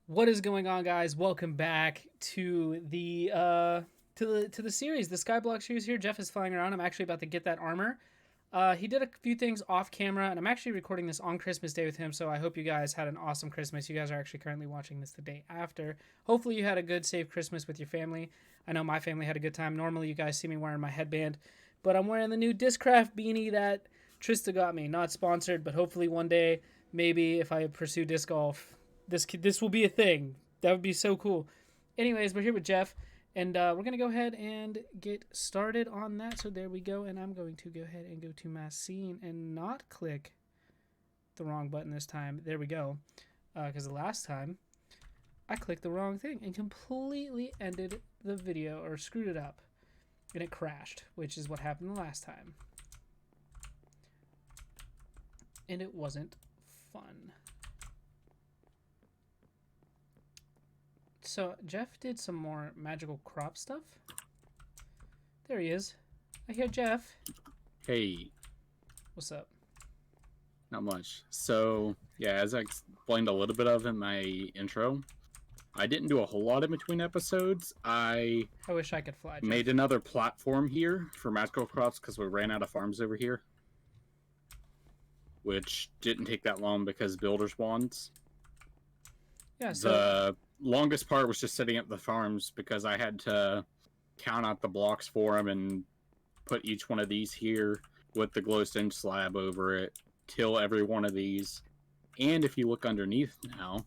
What is going on, guys? Welcome back to the series, the Skyblock series. Here, Jeff is flying around. I'm actually about to get that armor. He did a few things off camera, and I'm actually recording this on Christmas Day with him. So I hope you guys had an awesome Christmas. You guys are actually currently watching this the day after. Hopefully, you had a good, safe Christmas with your family. I know my family had a good time. Normally, you guys see me wearing my headband, but I'm wearing the new Discraft beanie that Trista got me. Not sponsored, but hopefully one day, maybe if I pursue disc golf, this will be a thing. That would be so cool. Anyways, we're here with Jeff, and we're going to go ahead and get started on that. So there we go, and I'm going to go ahead and go to my scene and not click the wrong button this time. There we go. Because the last time, I clicked the wrong thing and completely ended the video, or screwed it up, and it crashed, which is what happened the last time. And it wasn't fun. So Jeff did some more magical crop stuff. There he is. I hear Jeff. Hey. What's up? Not much. So, yeah, as I explained a little bit of in my intro, I didn't do a whole lot in between episodes. I wish I could fly, Jeff. Made another platform here for magical crops because we ran out of farms over here. Which didn't take that long because builders wands. Yeah, so... The longest part was just setting up the farms because I had to count out the blocks for them and put each one of these here with the glowstone slab over it, till every one of these. And if you look underneath now,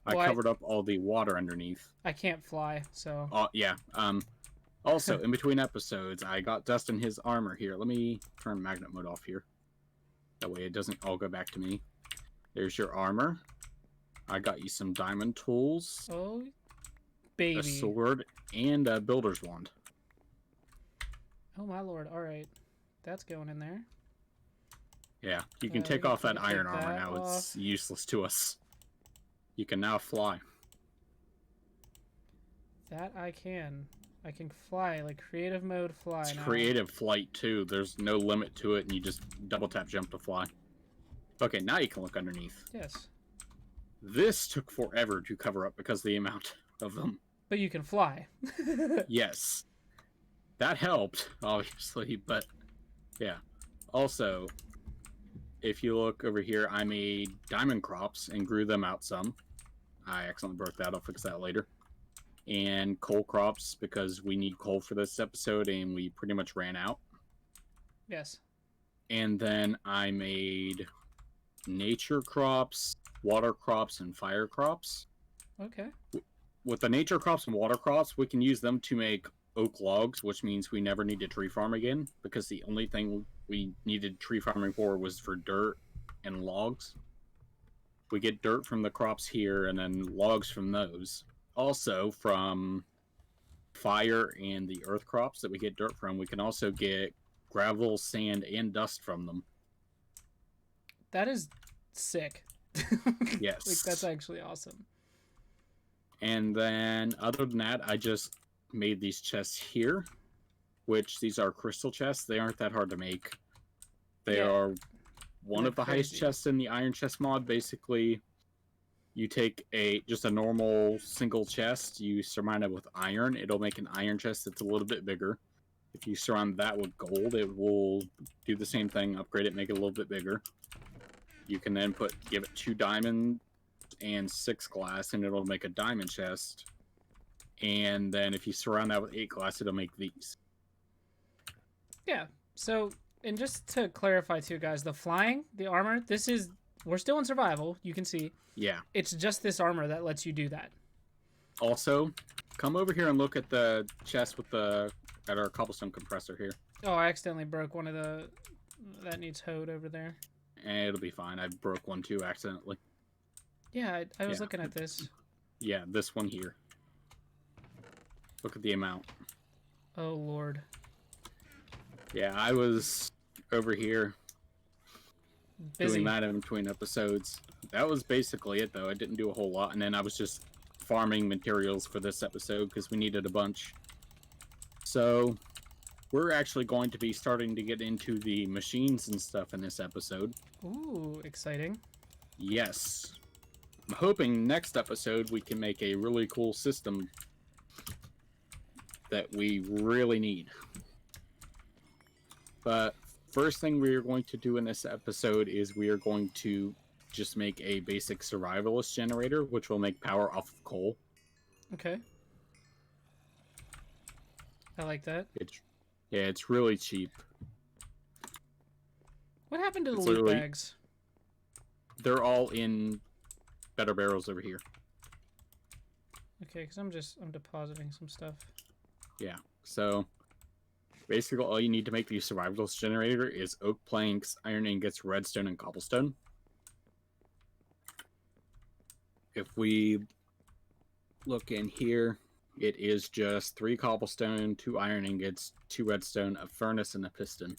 I covered up all the water underneath. I can't fly, so... Yeah. Also, in between episodes, I got Dustin his armor here. Let me turn magnet mode off here. That way it doesn't all go back to me. There's your armor. I got you some diamond tools. Oh, baby. A sword and a builder's wand. Oh, my lord. All right. That's going in there. Yeah, you can take off that iron armor now. It's useless to us. You can now fly. That I can. I can fly, like creative mode fly. It's creative flight, too. There's no limit to it, and you just double tap jump to fly. Okay, now you can look underneath. Yes. This took forever to cover up because of the amount of them. But you can fly. Yes. That helped, obviously, but yeah. Also, if you look over here, I made diamond crops and grew them out some. I accidentally broke that. I'll fix that later. And coal crops because we need coal for this episode and we pretty much ran out. Yes. And then I made nature crops, water crops, and fire crops. Okay. With the nature crops and water crops, we can use them to make oak logs, which means we never need to tree farm again, because the only thing we needed tree farming for was for dirt and logs. We get dirt from the crops here, and then logs from those. Also, from fire and the earth crops that we get dirt from, we can also get gravel, sand, and dust from them. That is sick. Yes. Like, that's actually awesome. And then, other than that, I just made these chests here, which these are crystal chests. They aren't that hard to make. They are one of the highest chests in the iron chest mod. Basically, you take just a normal single chest, you surround it with iron, it'll make an iron chest that's a little bit bigger. If you surround that with gold, it will do the same thing, upgrade it, make it a little bit bigger. You can then give it 2 diamond and 6 glass, and it'll make a diamond chest. And then if you surround that with 8 glass, it'll make these. Yeah, so, and just to clarify too, guys, the flying, the armor, we're still in survival, you can see. Yeah. It's just this armor that lets you do that. Also, come over here and look at the chest at our cobblestone compressor here. Oh, I accidentally broke one of that needs hoed over there. And it'll be fine. I broke one too accidentally. Yeah, I was looking at this. Yeah, this one here. Look at the amount. Oh, Lord. Yeah, I was over here busy doing that in between episodes. That was basically it, though. I didn't do a whole lot, and then I was just farming materials for this episode because we needed a bunch. So, we're actually going to be starting to get into the machines and stuff in this episode. Ooh, exciting. Yes. I'm hoping next episode we can make a really cool system that we really need. But first thing we are going to do in this episode is we are going to just make a basic survivalist generator, which will make power off of coal. Okay. I like that. It's really cheap. What happened to the loot bags? They're all in better barrels over here. Okay, because I'm depositing some stuff. Yeah, so basically all you need to make the survivalist generator is oak planks, iron ingots, redstone, and cobblestone. If we look in here, it is just 3 cobblestone, 2 iron ingots, 2 redstone, a furnace, and a piston.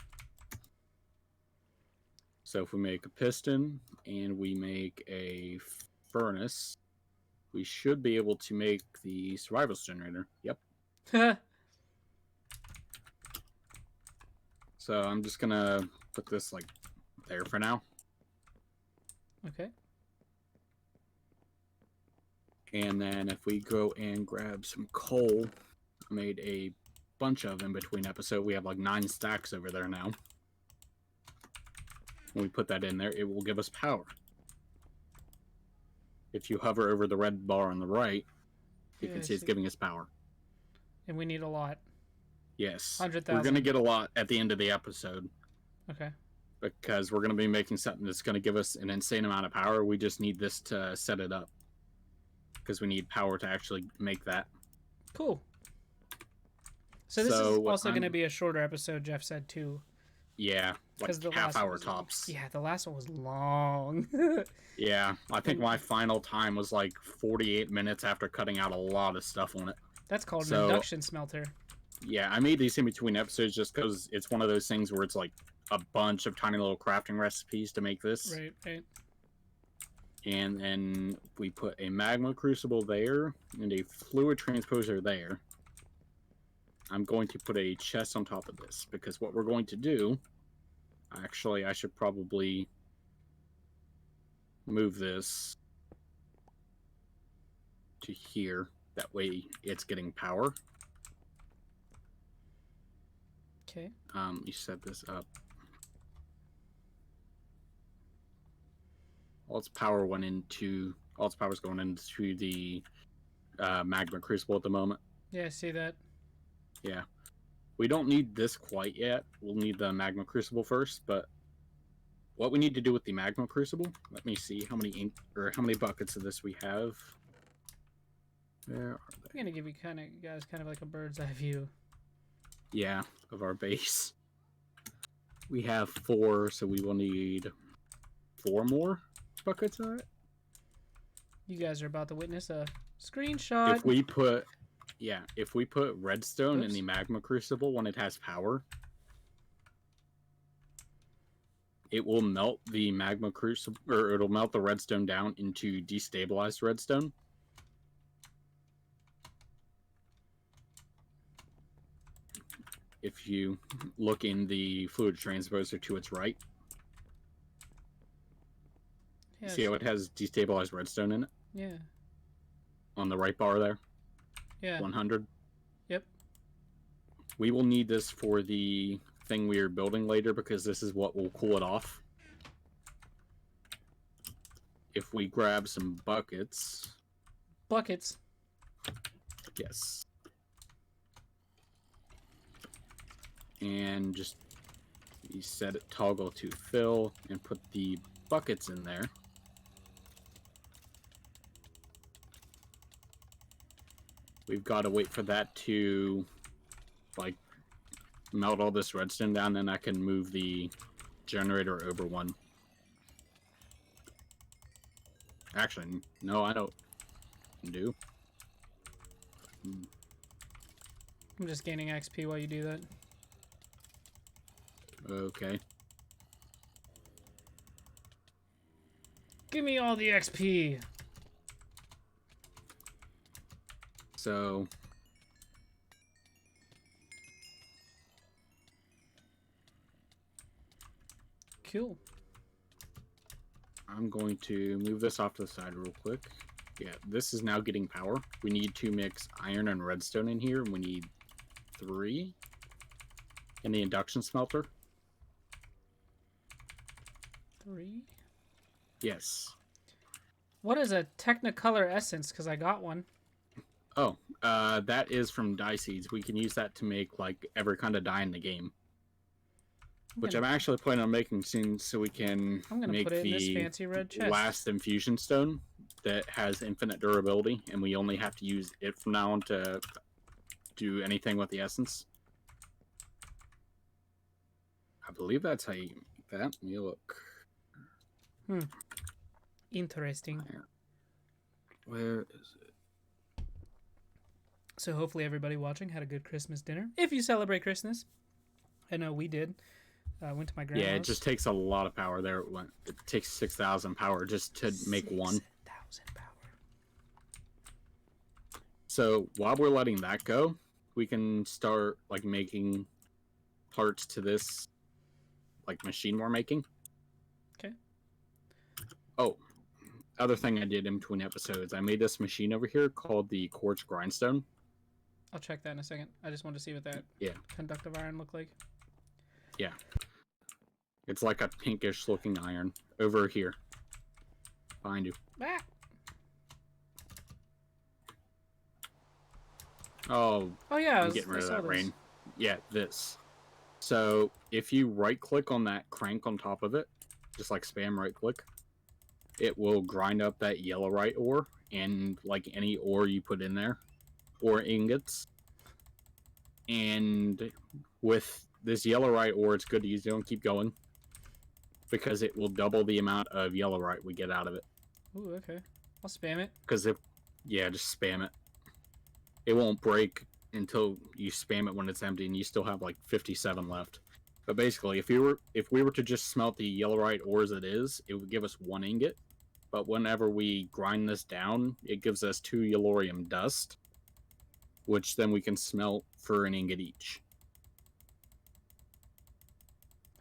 So if we make a piston and we make a furnace, we should be able to make the survivalist generator. Yep. So I'm just gonna put this like there for now. Okay. And then if we go and grab some coal, I made a bunch of in between episode. We have like 9 stacks over there now. When we put that in there, it will give us power. If you hover over the red bar on the right, you can see it's giving us power. And we need a lot. Yes. 100,000. We're going to get a lot at the end of the episode. Okay. Because we're going to be making something that's going to give us an insane amount of power. We just need this to set it up. Because we need power to actually make that. Cool. So this is also going to be a shorter episode, Jeff said, too. Yeah, like the half hour tops. Yeah, the last one was long. Yeah, I think my final time was like 48 minutes after cutting out a lot of stuff on it. That's called an Induction Smelter. Yeah, I made these in between episodes just because it's one of those things where it's like a bunch of tiny little crafting recipes to make this. Right. And then we put a Magma Crucible there and a Fluid Transposer there. I'm going to put a chest on top of this because what we're going to do... Actually, I should probably move this to here. That way it's getting power. Okay. You set this up. All its power's going into the Magma Crucible at the moment. Yeah, I see that. Yeah. We don't need this quite yet. We'll need the Magma Crucible first, but what we need to do with the Magma Crucible, let me see how many buckets of this we have. Where are they? I'm gonna give you guys kind of like a bird's eye view. Yeah, of our base. We have 4, so we will need 4 more buckets of it. You guys are about to witness a screenshot. If we put redstone in the Magma Crucible when it has power, it will melt the Magma Crucible, or it'll melt the redstone down into destabilized redstone. If you look in the fluid transposer to its right, see how it has destabilized redstone in it? Yeah. On the right bar there? Yeah. 100. Yep. We will need this for the thing we are building later because this is what will cool it off. If we grab some buckets. Buckets? Yes. And just you set it toggle to fill and put the buckets in there. We've got to wait for that to like melt all this redstone down, then I can move the generator over one. Actually, no, I don't do. I'm just gaining XP while you do that. Okay. Give me all the XP. So cool. I'm going to move this off to the side real quick. Yeah, this is now getting power. We need to mix iron and redstone in here, and we need 3 in the induction smelter. 3? Yes. What is a Technicolor Essence? Because I got one. Oh, that is from dye seeds. We can use that to make like every kind of dye in the game. Which I'm actually planning on making soon, so we can make put it in this the fancy red chest. last infusion stone that has infinite durability, and we only have to use it from now on to do anything with the essence. I believe that's how you make that. Let me look. Interesting. Where is it? So hopefully everybody watching had a good Christmas dinner. If you celebrate Christmas. I know we did. I went to my grandma's. Yeah, it just takes a lot of power there. It takes 6,000 power just to make one. 6,000 power. So while we're letting that go, we can start like making parts to this like machine we're making. Okay. Oh, other thing I did in between episodes, I made this machine over here called the Quartz Grindstone. I'll check that in a second. I just wanted to see what that conductive iron looked like. Yeah. It's like a pinkish looking iron over here. Behind you. Ah. Oh yeah, I'm getting rid of that rain. Yeah, this. So if you right click on that crank on top of it, just like spam right click, it will grind up that yellowite ore and like any ore you put in there, or ingots. And with this yellowite ore, it's good to use. Don't keep going, because it will double the amount of yellowite we get out of it. Ooh, okay. I'll spam it. Because just spam it. It won't break until you spam it when it's empty, and you still have like 57 left. But basically, if we were to just smelt the yellowite ore as it is, it would give us 1 ingot. But whenever we grind this down, it gives us 2 Elorium dust, which then we can smelt for 1 ingot each.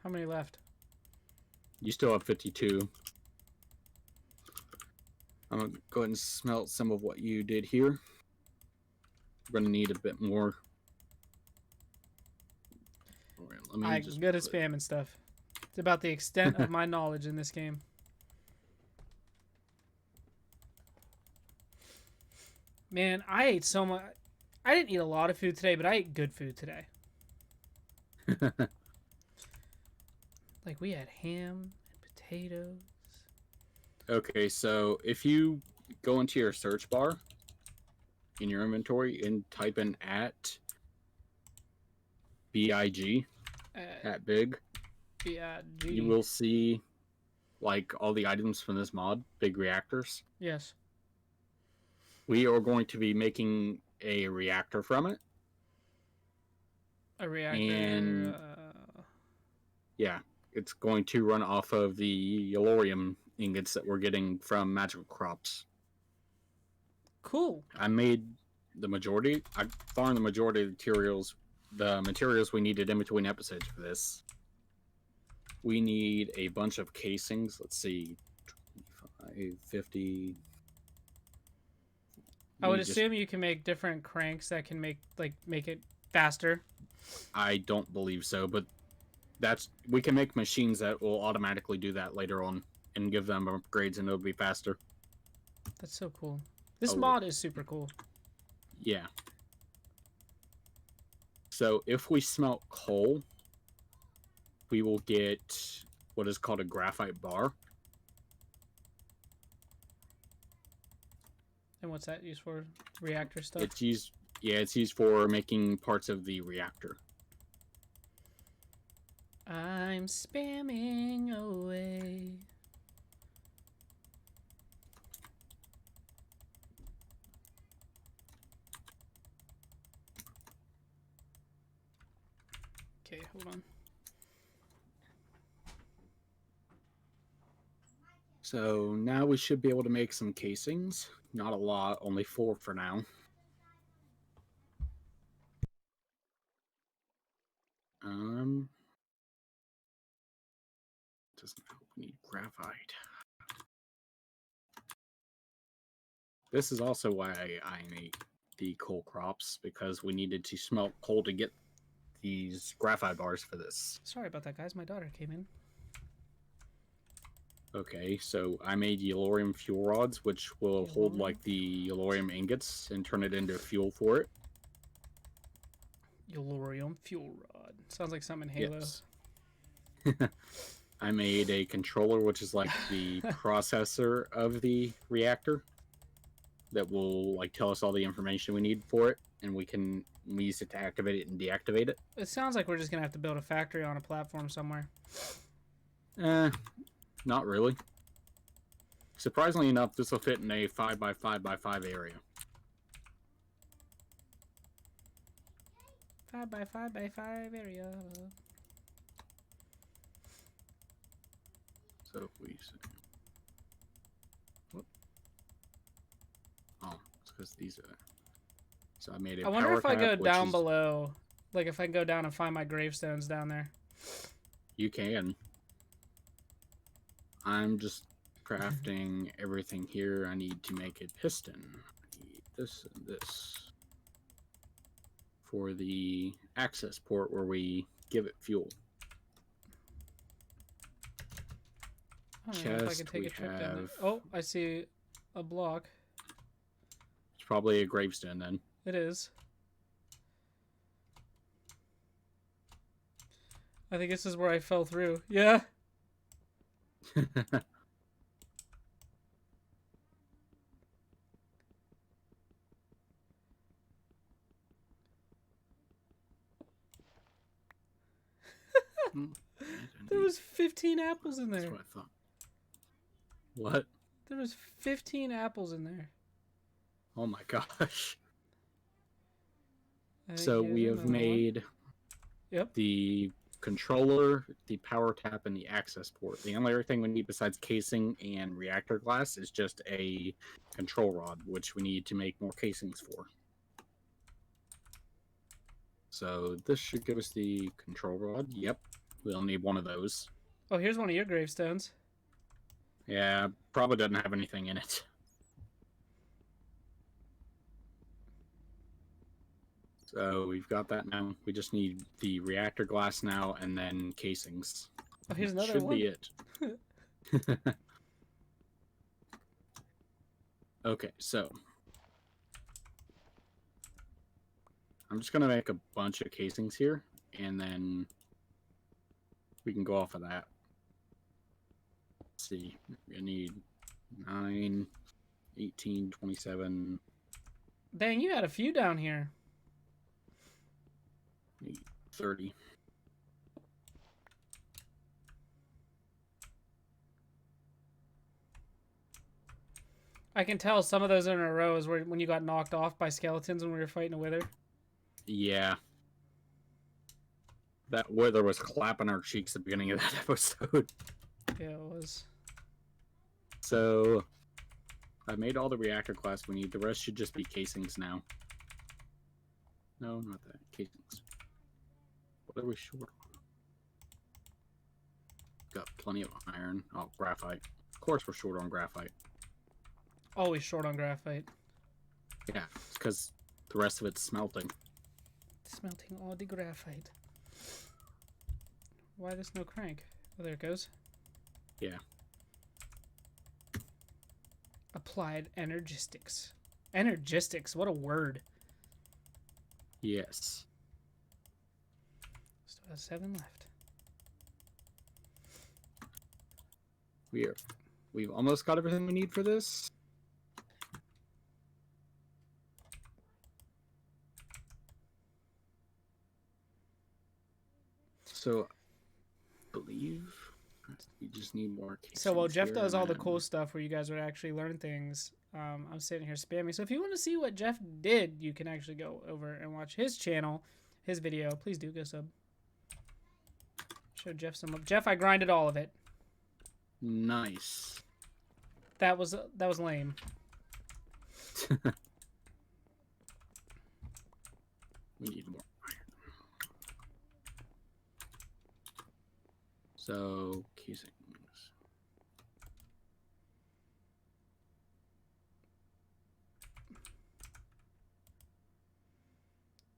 How many left? You still have 52. I'm going to go ahead and smelt some of what you did here. We're going to need a bit more. I'm good at spamming stuff. It's about the extent of my knowledge in this game. Man, I ate so much. I didn't eat a lot of food today, but I ate good food today. Like, we had ham and potatoes. Okay, so if you go into your search bar in your inventory and type in at BIG, at big, BIG, you will see like all the items from this mod, big reactors. Yes. We are going to be making a reactor from it. A reactor. And yeah, it's going to run off of the Elorium ingots that we're getting from magical crops. Cool. I made the majority. I farmed the majority of the materials we needed in between episodes for this. We need a bunch of casings. Let's see, 25, 50. I would assume you can make different cranks that can make it faster. I don't believe so, but we can make machines that will automatically do that later on and give them upgrades, and it'll be faster. That's so cool. This mod is super cool. Yeah. So if we smelt coal, we will get what is called a Graphite Bar. And what's that used for? Reactor stuff? It's used for making parts of the reactor. I'm spamming away. Okay, hold on. So now we should be able to make some casings. Not a lot, only 4 for now. Doesn't help. We need graphite. This is also why I made the coal crops, because we needed to smelt coal to get these graphite bars for this. Sorry about that, guys. My daughter came in. Okay, so I made Elorium fuel rods, which will hold like the Elorium ingots and turn it into fuel for it. Elorium fuel rod. Sounds like something in Halo. Yes. I made a controller, which is like the processor of the reactor, that will like tell us all the information we need for it, and we use it to activate it and deactivate it. It sounds like we're just gonna have to build a factory on a platform somewhere. Not really. Surprisingly enough, this will fit in a 5x5x5 area. 5x5x5 area. So if we say, whoop. Oh, it's because these are. So I made it. I wonder if I go down below, like if I go down and find my gravestones down there. You can. I'm just crafting everything here. I need to make a piston. I need this and this for the access port where we give it fuel. I don't know if I can take a trip down there. Oh, I see a block. It's probably a gravestone then. It is. I think this is where I fell through. Yeah. There was 15 apples in there. That's what I thought. What? There was 15 apples in there. Oh my gosh. So we have made the controller, the power tap, and the access port. The only other thing we need besides casing and reactor glass is just a control rod, which we need to make more casings for. So this should give us the control rod. Yep, we'll need one of those. Oh, here's one of your gravestones. Yeah, probably doesn't have anything in it. So we've got that now. We just need the reactor glass now, and then casings. Oh, here's another Should one. be it. Okay, so I'm just gonna make a bunch of casings here, and then we can go off of that. Let's see, we need 9, 18, 27. Dang, you had a few down here. 30. I can tell some of those in a row is where when you got knocked off by skeletons when we were fighting a wither. Yeah. That wither was clapping our cheeks at the beginning of that episode. Yeah, it was. So I made all the reactor glass we need. The rest should just be casings now. No, not that. Casings. What are we short on? Got plenty of iron. Oh, graphite. Of course we're short on graphite. Always short on graphite. Yeah, it's because the rest of it's smelting. Smelting all the graphite. Why there's no crank? Oh, there it goes. Yeah. Applied energistics. Energistics, what a word. Yes. Still has 7 left. We've almost got everything we need for this. So, I believe we just need more casings. So while Jeff does all the cool stuff where you guys would actually learn things, I'm sitting here spamming. So if you want to see what Jeff did, you can actually go over and watch his channel, his video. Please do go sub. Show Jeff some up. Jeff, I grinded all of it. Nice. That was lame. We need more iron. So, casings.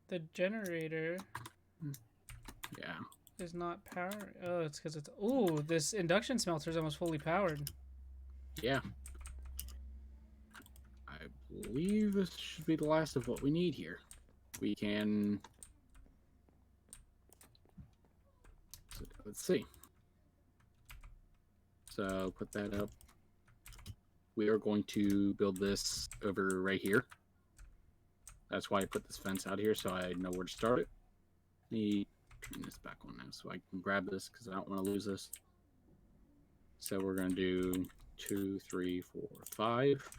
The generator Yeah. is not powered. Oh, it's because it's... Ooh, this induction smelter is almost fully powered. Yeah. I believe this should be the last of what we need here. We can... Let's see. So put that up. We are going to build this over right here. That's why I put this fence out here, so I know where to start it. Let me turn this back on now so I can grab this because I don't want to lose this. So we're going to do 2, 3, 4, 5.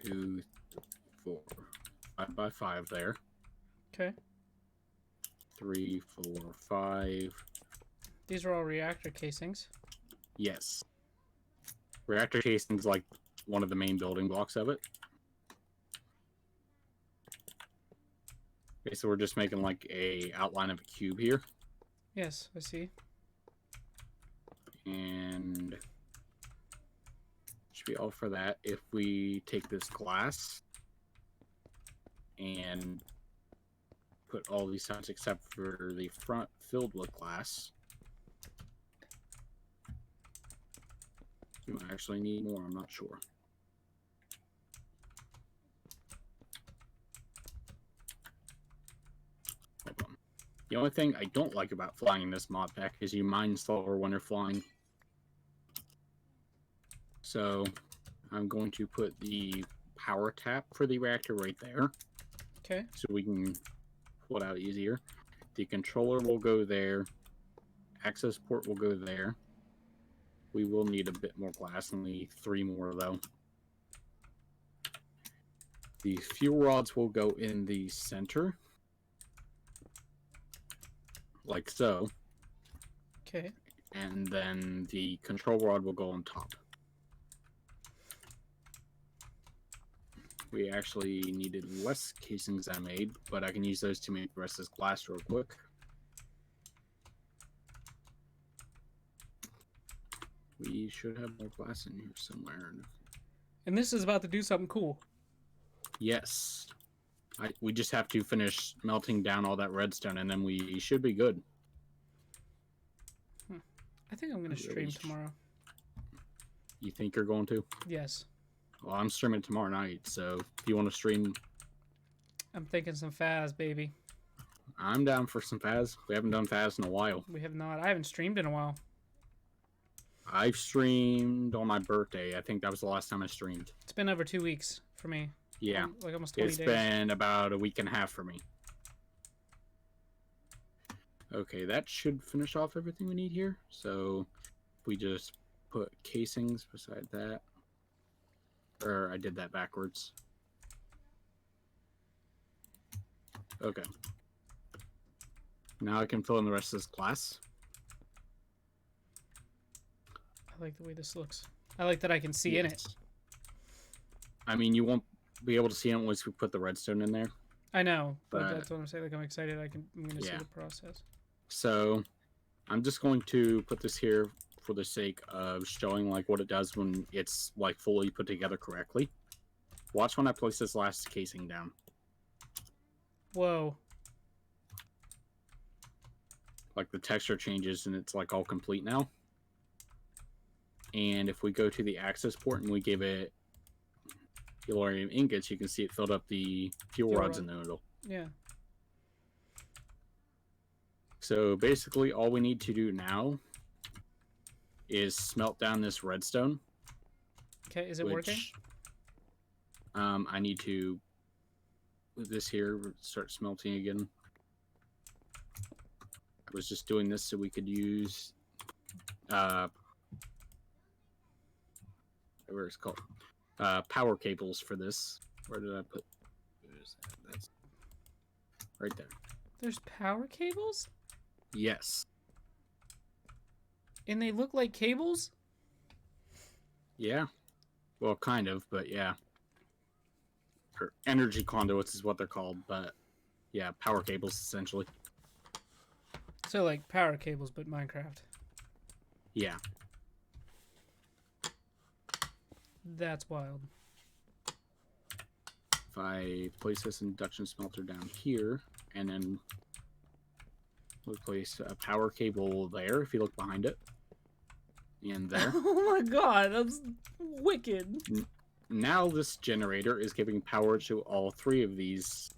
2, 4, 5 by 5 there. Okay. 3, 4, 5. These are all reactor casings. Yes. Reactor casing's like one of the main building blocks of it. Okay, so we're just making like a outline of a cube here. Yes, I see. And should be all for that. If we take this glass and put all these sides except for the front filled with glass, you might actually need more, I'm not sure. Hold on. The only thing I don't like about flying in this mod pack is you mine slower when you're flying. So I'm going to put the power tap for the reactor right there. Okay. So we can pull it out easier. The controller will go there. Access port will go there. We will need a bit more glass, only 3 more though. The fuel rods will go in the center. Like so. Okay. And then the control rod will go on top. We actually needed less casings I made, but I can use those to make the rest of this glass real quick. We should have more glass in here somewhere. And this is about to do something cool. Yes. We just have to finish melting down all that redstone, and then we should be good. I think I'm going to stream tomorrow. You think you're going to? Yes. Well, I'm streaming tomorrow night, so if you want to stream... I'm thinking some Faz, baby. I'm down for some Faz. We haven't done Faz in a while. We have not. I haven't streamed in a while. I've streamed on my birthday. I think that was the last time I streamed. It's been over 2 weeks for me. Yeah. Like almost 20 days. It's been about a week and a half for me. Okay, that should finish off everything we need here. So we just put casings beside that. Or I did that backwards. Okay. Now I can fill in the rest of this glass. I like the way this looks. I like that I can see in it. I mean, you won't be able to see it once we put the redstone in there. I know, but that's what I'm saying. Like, I'm excited. I'm going to see the process. So I'm just going to put this here for the sake of showing like what it does when it's like fully put together correctly. Watch when I place this last casing down. Whoa. Like the texture changes and it's like all complete now. And if we go to the access port and we give it Elorium ingots, you can see it filled up the fuel rods in the middle. Yeah. So basically all we need to do now is smelt down this redstone. Okay, is it working? I need to put this here, start smelting again. I was just doing this so we could use whatever it's called, power cables for this. Where did I put? That's right there. There's power cables? Yes. And they look like cables? Yeah. Well, kind of, but yeah. Or energy conduits is what they're called, but yeah, power cables essentially. So like power cables, but Minecraft. Yeah. That's wild. if I place this induction smelter down here, and then we'll place a power cable there, if you look behind it, and there. Oh my god, that's wicked. Now this generator is giving power to all 3 of these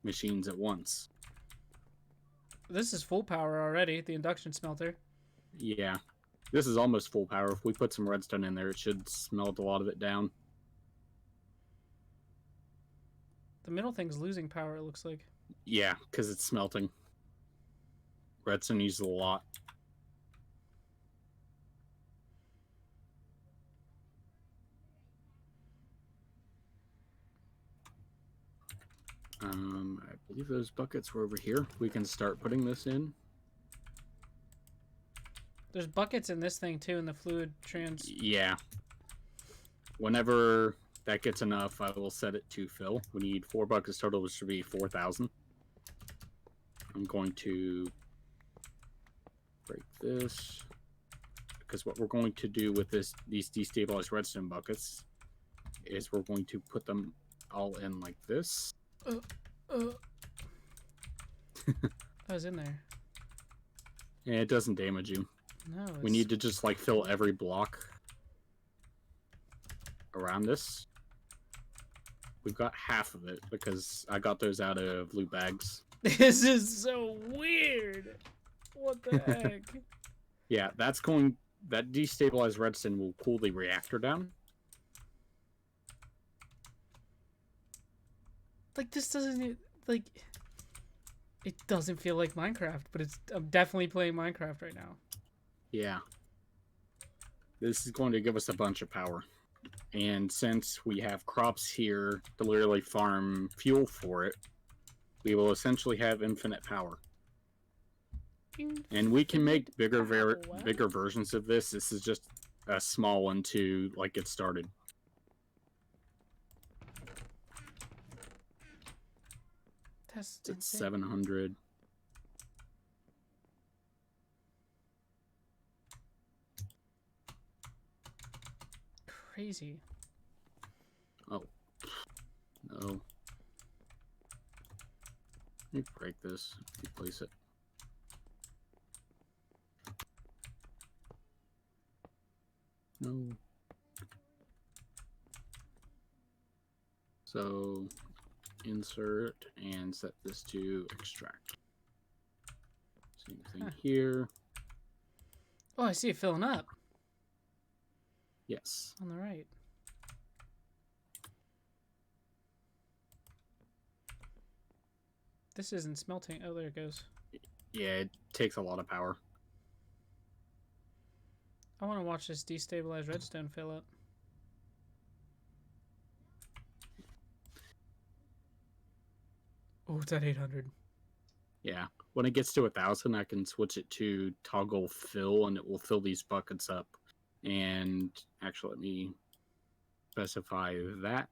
machines at once. This is full power already, the induction smelter. Yeah. This is almost full power. If we put some redstone in there, it should smelt a lot of it down. The middle thing's losing power, it looks like. Yeah, because it's smelting. Redstone uses a lot. I believe those buckets were over here. We can start putting this in. There's buckets in this thing too, in the fluid trans. Yeah. Whenever that gets enough, I will set it to fill. We need 4 buckets total, which should be 4,000. I'm going to break this, because what we're going to do with these destabilized redstone buckets is we're going to put them all in like this. I was in there. And it doesn't damage you. No. We need to just like fill every block around this. We've got half of it because I got those out of loot bags. This is so weird. What the heck? Yeah, that destabilized redstone will cool the reactor down. Like, this doesn't, like, it doesn't feel like Minecraft, but I'm definitely playing Minecraft right now. Yeah. This is going to give us a bunch of power. And since we have crops here to literally farm fuel for it, we will essentially have infinite power. And we can make bigger versions of this. This is just a small one to like get started. That's It's insane. 700. Crazy. Oh. No. Let me break this. Replace it. No. So, insert and set this to extract. Same thing here. Oh, I see it filling up Yes. on the right. This isn't smelting. Oh, there it goes. Yeah, it takes a lot of power. I want to watch this destabilized redstone fill up. Oh, it's at 800. Yeah. When it gets to 1,000, I can switch it to toggle fill, and it will fill these buckets up. And actually, let me specify that.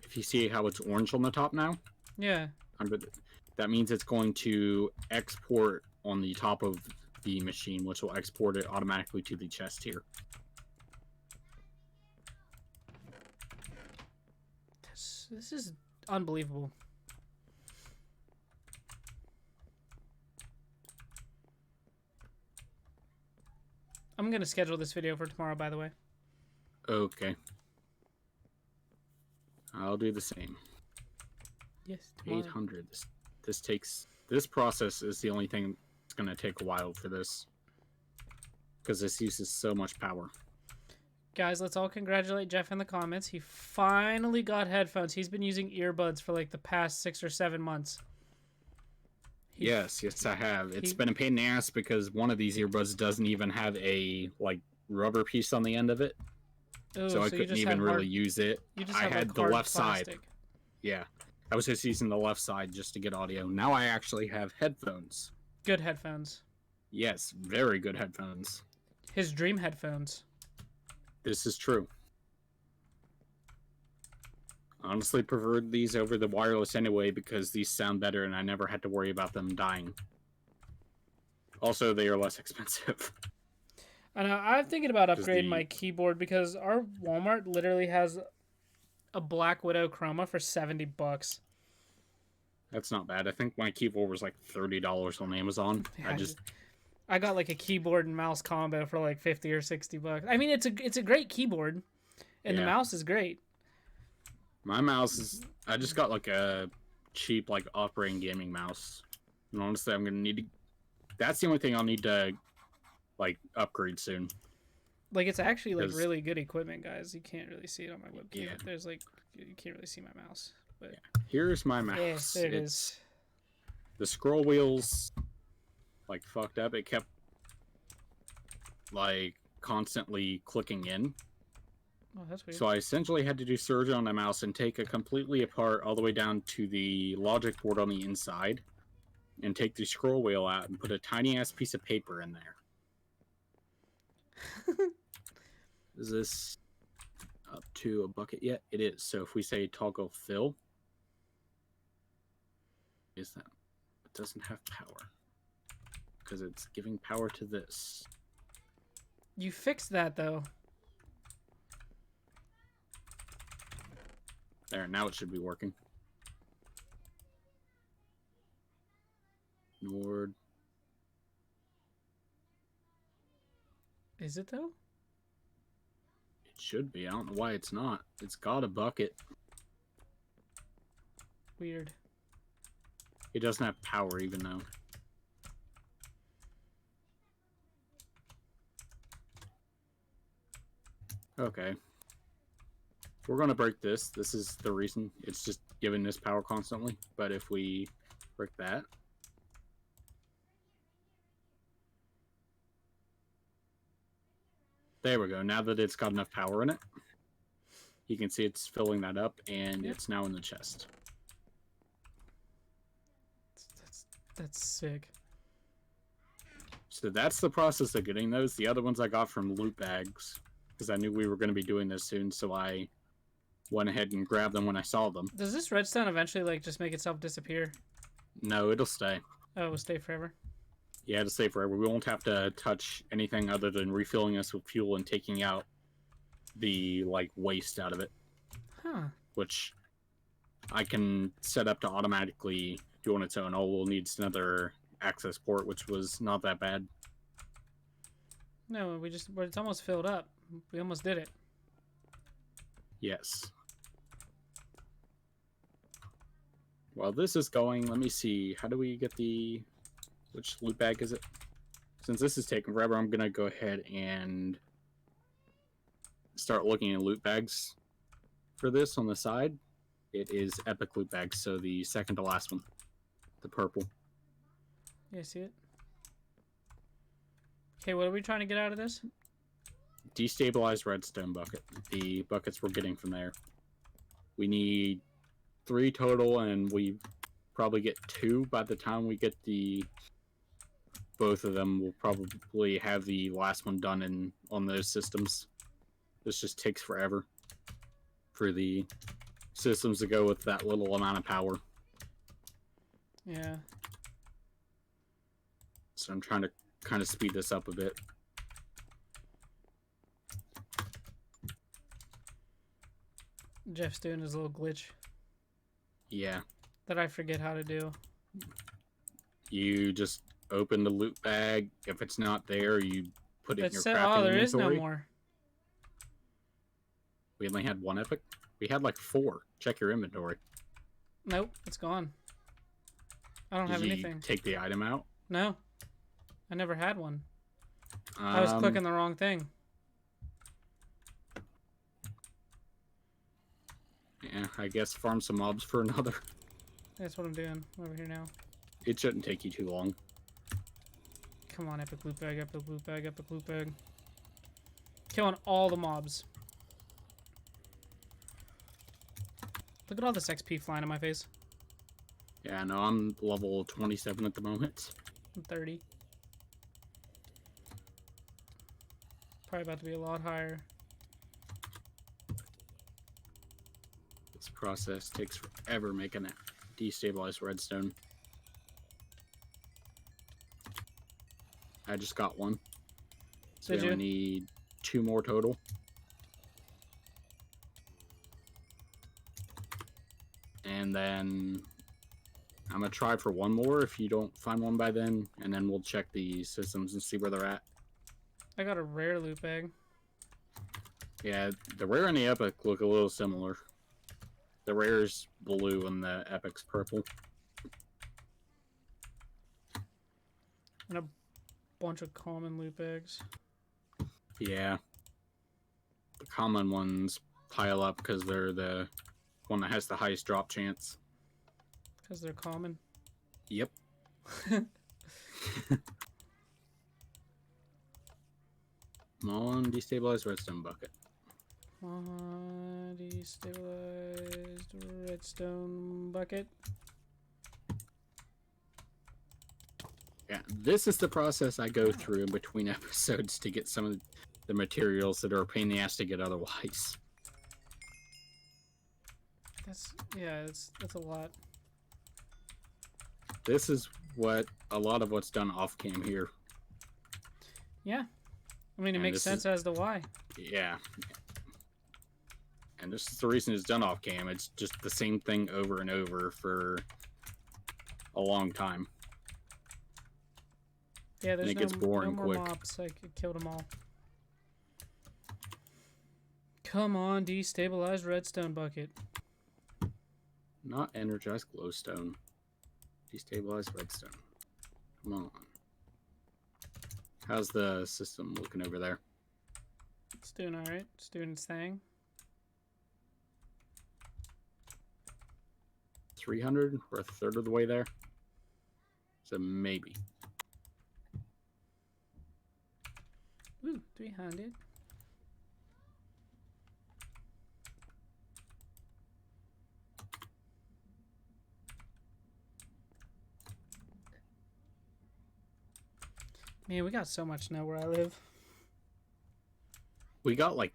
If you see how it's orange on the top now, Yeah. that means it's going to export on the top of the machine, which will export it automatically to the chest here. This is unbelievable. I'm going to schedule this video for tomorrow, by the way. Okay. I'll do the same. Yes, tomorrow. 800. This process is the only thing that's going to take a while for this. Because this uses so much power. Guys, let's all congratulate Jeff in the comments. He finally got headphones. He's been using earbuds for like the past 6 or 7 months. Yes, I have. It's been a pain in the ass because one of these earbuds doesn't even have a like rubber piece on the end of it. Oh, so I couldn't even really use it. I had the left side. Yeah. I was just using the left side just to get audio. Now I actually have headphones. Good headphones. Yes, very good headphones. His dream headphones. This is true. I honestly preferred these over the wireless anyway because these sound better and I never had to worry about them dying. Also, they are less expensive. I know. I'm thinking about Just upgrading my keyboard because our Walmart literally has a Black Widow Chroma for $70. That's not bad. I think my keyboard was like $30 on Amazon. Yeah, I got like a keyboard and mouse combo for like $50 or $60. I mean, it's a great keyboard, and the mouse is great. My mouse is. I just got like a cheap like operating gaming mouse, and honestly, I'm gonna need to. That's the only thing I'll need to like upgrade soon. Like it's actually like really good equipment, guys. You can't really see it on my webcam. Yeah. There's like you can't really see my mouse. But here's my mouse. Yeah, there it is. The scroll wheels like fucked up. It kept like constantly clicking in. Oh, that's weird. So I essentially had to do surgery on the mouse and take it completely apart all the way down to the logic board on the inside and take the scroll wheel out and put a tiny ass piece of paper in there. Is this up to a bucket yet? It is. So if we say toggle fill, is that it doesn't have power because it's giving power to this. You fixed that though. There, now it should be working. Nord. Is it though? It should be. I don't know why it's not. It's got a bucket. Weird. It doesn't have power even though. Okay. If we're going to break this, this is the reason. It's just giving this power constantly. But if we break that. There we go. Now that it's got enough power in it, you can see it's filling that up, and it's now in the chest. That's sick. So that's the process of getting those. The other ones I got from loot bags, because I knew we were going to be doing this soon, so I went ahead and grabbed them when I saw them. Does this redstone eventually like just make itself disappear? No, it'll stay. Oh, it will stay forever? Yeah, it'll stay forever. We won't have to touch anything other than refilling us with fuel and taking out the like waste out of it. Huh. Which I can set up to automatically do on its own. All we'll need is another access port, which was not that bad. No, but it's almost filled up. We almost did it. Yes. While this is going, let me see. How do we get the... Which loot bag is it? Since this is taking forever, I'm going to go ahead and start looking at loot bags for this on the side. It is Epic loot bags, so the second to last one. The purple. Yeah, see it? Okay, what are we trying to get out of this? Destabilized redstone bucket. The buckets we're getting from there. We need 3 total, and we probably get 2 by the time we get the... Both of them will probably have the last one done on those systems. This just takes forever for the systems to go with that little amount of power. Yeah. So I'm trying to kind of speed this up a bit. Jeff's doing his little glitch. Yeah. That I forget how to do. You just open the loot bag. If it's not there, you put it in your crafting inventory. Oh, there is no more. We only had 1 epic? We had like 4. Check your inventory. Nope, it's gone. I don't have anything. Did you take the item out? No. I never had one. I was clicking the wrong thing. Yeah, I guess farm some mobs for another. That's what I'm doing over here now. It shouldn't take you too long. Come on, epic loot bag, epic loot bag, epic loot bag. Killing all the mobs. Look at all this XP flying in my face. Yeah, no, I'm level 27 at the moment. I'm 30. Probably about to be a lot higher. This process takes forever making that destabilized redstone. I just got one. So Did we you? only need 2 more total. And then I'm going to try for 1 more if you don't find one by then. And then we'll check the systems and see where they're at. I got a rare loot bag. Yeah, the rare and the epic look a little similar. The rare's blue and the epic's purple. And a bunch of common loot bags. Yeah. The common ones pile up because they're the one that has the highest drop chance. Because they're common. Yep. Come on, destabilized redstone bucket. Destabilized redstone bucket. Yeah, this is the process I go through in between episodes to get some of the materials that are a pain in the ass to get otherwise. That's a lot. This is what a lot of what's done off cam here. Yeah. I mean, it And makes this sense as to why. Yeah. And this is the reason it's done off cam. It's just the same thing over and over for a long time. Yeah, there's And it gets boring no more quick. mobs. I killed them all. Come on, destabilized redstone bucket. Not energized glowstone. Destabilized redstone. Come on. How's the system looking over there? It's doing alright. It's doing its thing. 300? We're a third of the way there. So maybe. Ooh, 300. Man, we got so much snow where I live. We got like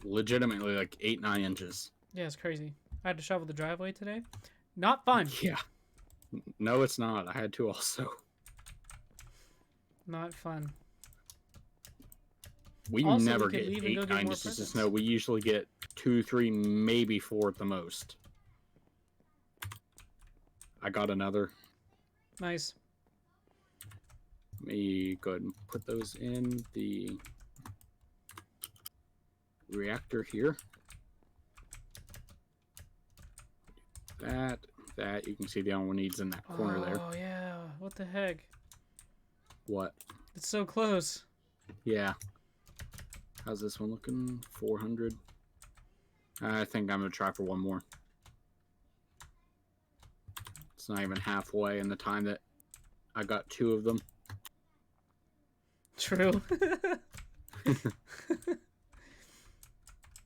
legitimately like 8-9 inches. Yeah, it's crazy. I had to shovel the driveway today. Not fun. Yeah. No, it's not. I had to also. Not fun. We Also, never we could get leave and go 8, get 9 more inches of presents. snow. We usually get 2, 3, maybe 4 at the most. I got another. Nice. Let me go ahead and put those in the reactor here. That. You can see the only one needs in that corner there. Oh, yeah. What the heck? What? It's so close. Yeah. How's this one looking? 400. I think I'm going to try for 1 more. It's not even halfway in the time that I got 2 of them. True.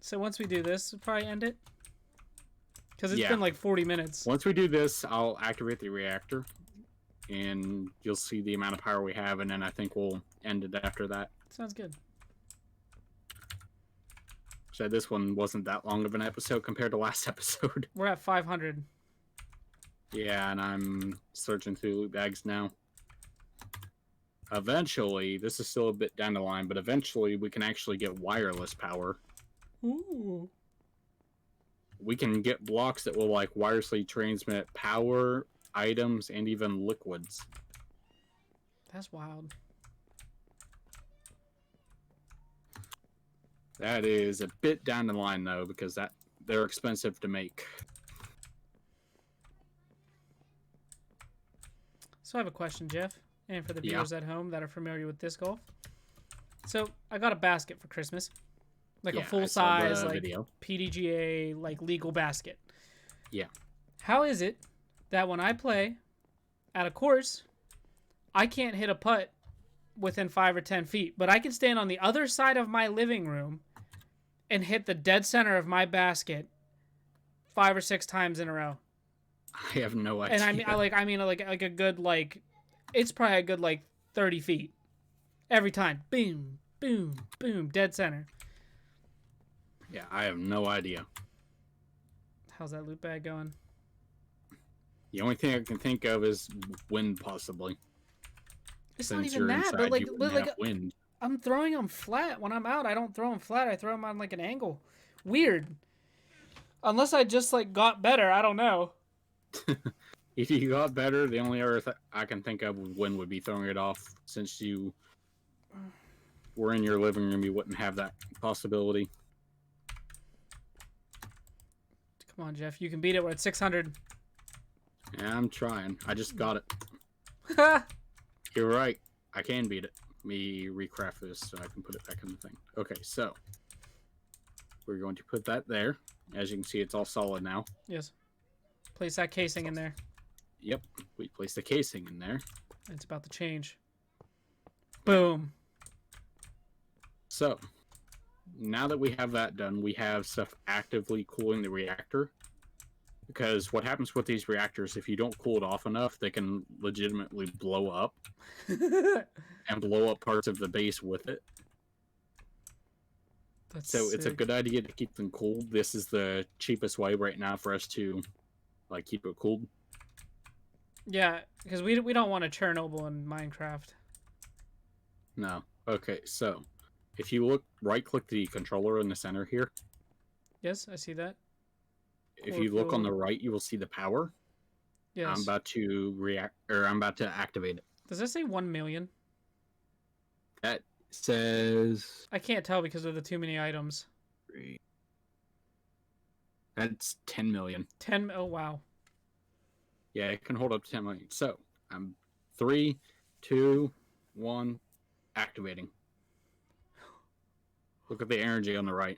So once we do this, we'll probably end it. Because it's been like 40 minutes. Once we do this, I'll activate the reactor. And you'll see the amount of power we have. And then I think we'll end it after that. Sounds good. So this one wasn't that long of an episode compared to last episode. We're at 500. Yeah, and I'm searching through loot bags now. Eventually, this is still a bit down the line, but eventually we can actually get wireless power. Ooh. We can get blocks that will like wirelessly transmit power, items, and even liquids. That's wild. That is a bit down the line though, because they're expensive to make. So I have a question, Jeff, and for the viewers at home that are familiar with disc golf. So I got a basket for Christmas, like a full size, like video. PDGA, like legal basket. Yeah. How is it that when I play at a course, I can't hit a putt within 5 or 10 feet, but I can stand on the other side of my living room and hit the dead center of my basket 5 or 6 times in a row? I have no idea. And I mean like a good like, it's probably a good like 30 feet every time. Boom, boom, boom, dead center. Yeah, I have no idea. How's that loot bag going? The only thing I can think of is wind, possibly. It's Since not even you're that, inside, but like, you wouldn't have wind. I'm throwing them flat. When I'm out, I don't throw them flat. I throw them on like an angle. Weird. Unless I just like got better. I don't know. If you got better, the only other I can think of when would be throwing it off. Since you were in your living room, you wouldn't have that possibility. Come on, Jeff. You can beat it. We're at 600. Yeah, I'm trying. I just got it. You're right. I can beat it. Let me recraft this so I can put it back in the thing. Okay, so we're going to put that there. As you can see, it's all solid now. Yes. Place that casing in there. Yep. We placed the casing in there. It's about to change. Boom. So, now that we have that done, we have stuff actively cooling the reactor. Because what happens with these reactors, if you don't cool it off enough, they can legitimately blow up. And blow up parts of the base with it. That's so sick. It's a good idea to keep them cooled. This is the cheapest way right now for us to like keep it cooled. Yeah, because we don't want a Chernobyl in Minecraft. No. Okay, so if you look, right-click the controller in the center here. Yes, I see that. If you look on the right, you will see the power. Yes. I'm about to activate it. Does that say 1 million? That says... I can't tell because of the too many items. That's 10 million. 10... Oh, wow. Yeah, it can hold up to 10 million. So, 3, 2, 1, activating. Look at the energy on the right.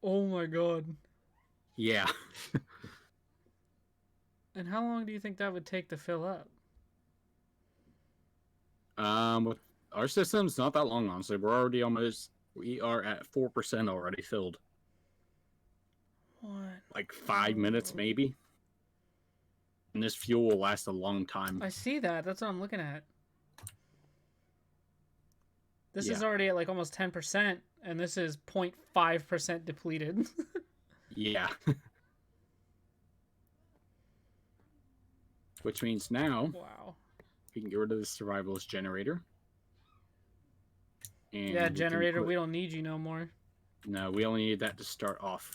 Oh my god. Yeah. And how long do you think that would take to fill up? With our system's not that long, honestly. We are at 4% already filled. What? Like 5 minutes, maybe. And this fuel will last a long time. I see that. That's what I'm looking at. This Yeah. is already at like almost 10%, and this is 0.5% depleted. Yeah. Which means now Wow. we can get rid of the Survivalist Generator. And Yeah, generator, we don't need you no more. No, we only need that to start off.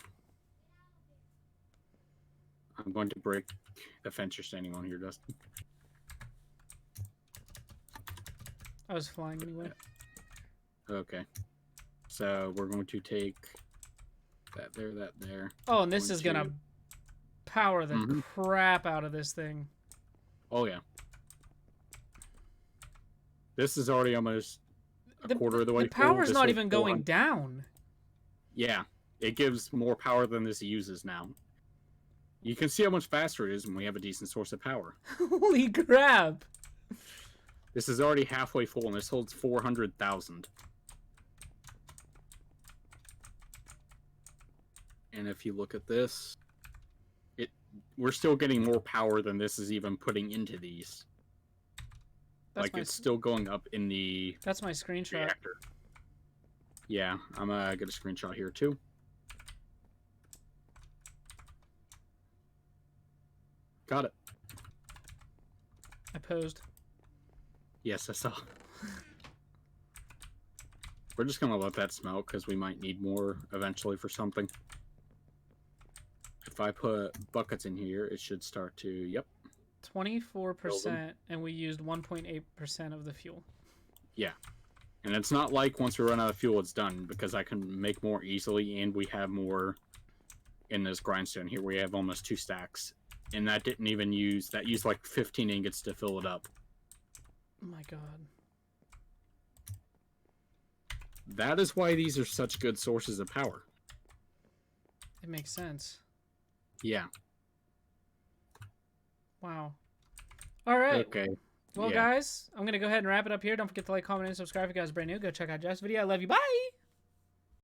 I'm going to break the fence you're standing on here, Dustin. I was flying anyway. Okay. So we're going to take that there. Oh, and this is going to power the crap out of this thing. Oh, yeah. This is already almost a quarter of the way. The power's not even going down. Yeah. It gives more power than this uses now. You can see how much faster it is when we have a decent source of power. Holy crap. This is already halfway full, and this holds 400,000. And if you look at this, we're still getting more power than this is even putting into these. It's still going up in the... That's my screenshot. Reactor. Yeah, I'm gonna get a screenshot here too. Got it. I posed. Yes, I saw. We're just gonna let that smelt because we might need more eventually for something. If I put buckets in here, it should start to, yep. 24%, and we used 1.8% of the fuel. Yeah. And it's not like once we run out of fuel, it's done, because I can make more easily, and we have more in this grindstone here. We have almost 2 stacks. And that didn't even use, that used like 15 ingots to fill it up. Oh my god. That is why these are such good sources of power. It makes sense. Yeah. Wow. All right. Okay. Well, guys, I'm going to go ahead and wrap it up here. Don't forget to like, comment, and subscribe if you guys are brand new. Go check out Jeff's video. I love you. Bye!